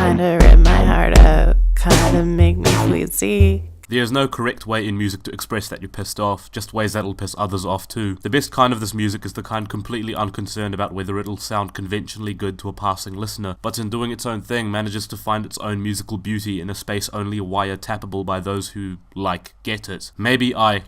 Kinda rip my heart out, kinda make me queasy. There's no correct way in music to express that you're pissed off, just ways that'll piss others off too. The best kind of this music is the kind completely unconcerned about whether it'll sound conventionally good to a passing listener, but in doing its own thing manages to find its own musical beauty in a space only wire-tappable by those who, get it. Maybe I,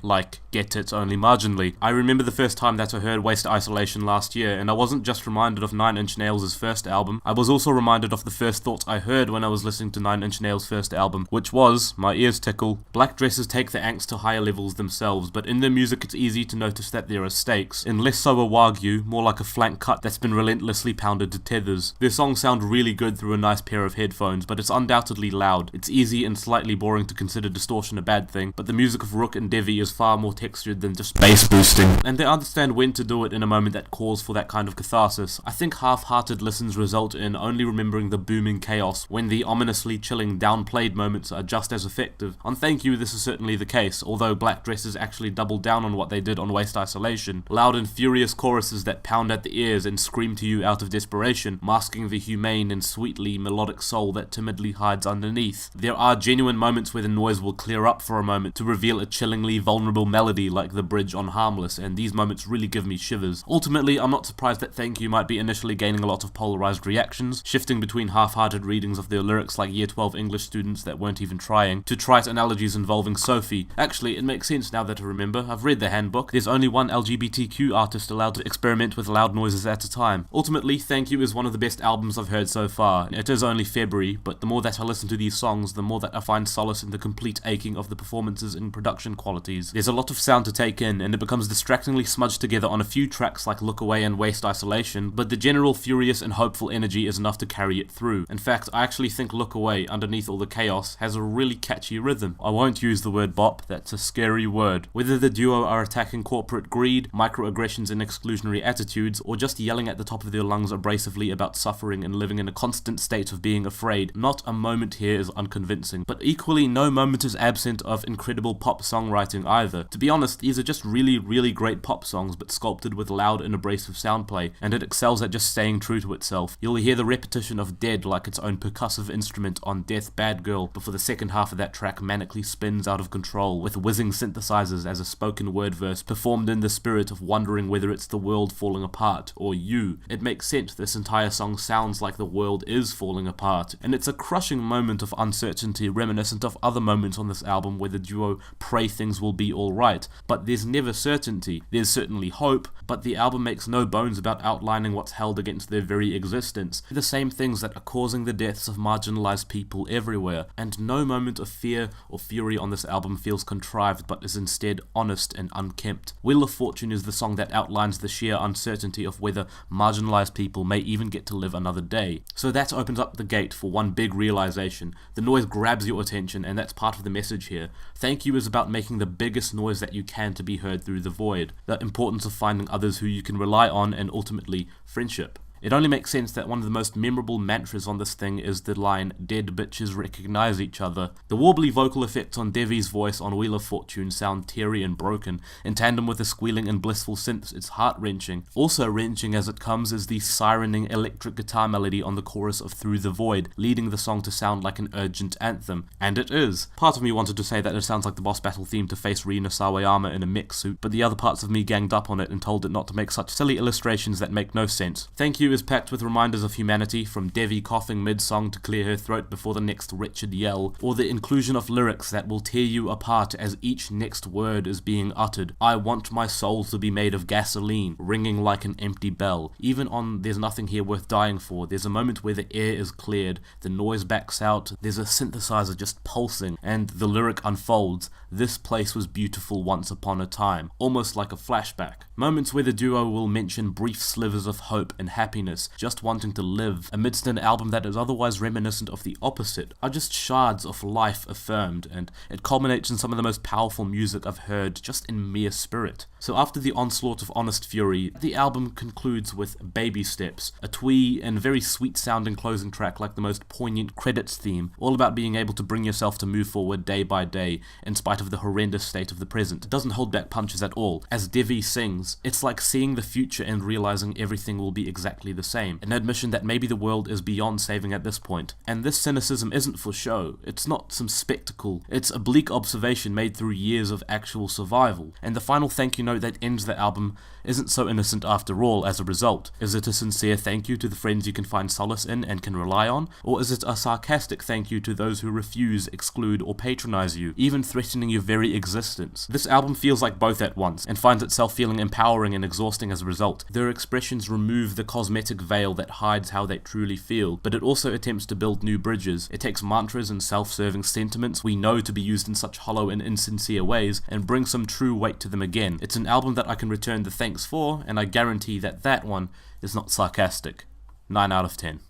get it only marginally. I remember the first time that I heard WASTEISOLATION last year, and I wasn't just reminded of 9 Inch Nails' first album, I was also reminded of the first thought I heard when I was listening to 9 Inch Nails' first album, which was, my ears tickle, black dresses take the angst to higher levels themselves, but in their music it's easy to notice that there are stakes. In less so a wagyu, more like a flank cut that's been relentlessly pounded to tethers. Their songs sound really good through a nice pair of headphones, but it's undoubtedly loud. It's easy and slightly boring to consider distortion a bad thing, but the music of Rook and Devi is far more textured than just bass boosting, and they understand when to do it in a moment that calls for that kind of catharsis. I think half-hearted listens result in only remembering the booming chaos, when the ominously chilling downplayed moments are just as effective. On Thank You, this is certainly the case, although black dresses actually doubled down on what they did on WASTEISOLATION. Loud and furious choruses that pound at the ears and scream to you out of desperation, masking the humane and sweetly melodic soul that timidly hides underneath. There are genuine moments where the noise will clear up for a moment to reveal a chillingly vulnerable melody like the bridge on HARMLESS, and these moments really give me shivers. Ultimately, I'm not surprised that Thank You might be initially gaining a lot of polarized reactions, shifting between half-hearted readings of their lyrics like Year 12 English students that weren't even trying, to trite analogies involving Sophie. Actually, it makes sense now that I remember. I've read the handbook. There's only one LGBTQ artist allowed to experiment with loud noises at a time. Ultimately, Thank You is one of the best albums I've heard so far. It is only February, but the more that I listen to these songs, the more that I find solace in the complete aching of the performances and production qualities. There's a lot of sound to take in, and it becomes distractingly smudged together on a few tracks like Look Away and WASTEISOLATION, but the general furious and hopeful energy is enough to carry it through. In fact, I actually think Look Away, underneath all the chaos, has a really catchy rhythm. I won't use the word bop, that's a scary word. Whether the duo are attacking corporate greed, microaggressions and exclusionary attitudes, or just yelling at the top of their lungs abrasively about suffering and living in a constant state of being afraid, not a moment here is unconvincing. But equally, no moment is absent of incredible pop songwriting either. To be honest, these are just really great pop songs, but sculpted with loud and abrasive soundplay, and it excels at just staying true to itself. You'll hear the repetition of Dead like its own percussive instrument on Death Bad Girl, before the second half of that track manically spins out of control, with whizzing synthesizers as a spoken word verse performed in the spirit of wondering whether it's the world falling apart, or you. It makes sense this entire song sounds like the world is falling apart, and it's a crushing moment of uncertainty reminiscent of other moments on this album where the duo pray things will be alright, but there's never certainty. There's certainly hope, but the album makes no bones about outlining what's held against their very existence, the same things that are causing the deaths of marginalized people everywhere, and no moment of fear or fury on this album feels contrived but is instead honest and unkempt. Wheel of Fortune is the song that outlines the sheer uncertainty of whether marginalized people may even get to live another day. So that opens up the gate for one big realization. The noise grabs your attention, and that's part of the message here. Thank You is about making the biggest noise that you can to be heard through the void, the importance of finding others who you can rely on, and ultimately, friendship. It only makes sense that one of the most memorable mantras on this thing is the line, "Dead bitches recognize each other." The warbly vocal effects on Devi's voice on Wheel of Fortune sound teary and broken. In tandem with the squealing and blissful synths, it's heart-wrenching. Also wrenching as it comes is the sirening electric guitar melody on the chorus of Through the Void, leading the song to sound like an urgent anthem. And it is. Part of me wanted to say that it sounds like the boss battle theme to face Rina Sawayama in a mech suit, but the other parts of me ganged up on it and told it not to make such silly illustrations that make no sense. Thank You is packed with reminders of humanity, from Devi coughing mid-song to clear her throat before the next wretched yell, or the inclusion of lyrics that will tear you apart as each next word is being uttered. I want my soul to be made of gasoline, ringing like an empty bell. Even on There's Nothing Here Worth Dying For, there's a moment where the air is cleared, the noise backs out, there's a synthesizer just pulsing, and the lyric unfolds, "This place was beautiful once upon a time," almost like a flashback. Moments where the duo will mention brief slivers of hope and happiness, just wanting to live, amidst an album that is otherwise reminiscent of the opposite, are just shards of life affirmed, and it culminates in some of the most powerful music I've heard just in mere spirit. So after the onslaught of honest fury, the album concludes with Baby Steps, a twee and very sweet sounding closing track like the most poignant credits theme, all about being able to bring yourself to move forward day by day, in spite of the horrendous state of the present. It doesn't hold back punches at all. As Devi sings, it's like seeing the future and realizing everything will be exactly exactly the same, an admission that maybe the world is beyond saving at this point. And this cynicism isn't for show, it's not some spectacle, it's a bleak observation made through years of actual survival. And the final thank you note that ends the album isn't so innocent after all as a result. Is it a sincere thank you to the friends you can find solace in and can rely on? Or is it a sarcastic thank you to those who refuse, exclude, or patronize you, even threatening your very existence? This album feels like both at once, and finds itself feeling empowering and exhausting as a result. Their expressions remove the cosmetic veil that hides how they truly feel, but it also attempts to build new bridges. It takes mantras and self-serving sentiments we know to be used in such hollow and insincere ways, and brings some true weight to them again. It's an album that I can return the thanks for, and I guarantee that that one is not sarcastic. 9 out of 10.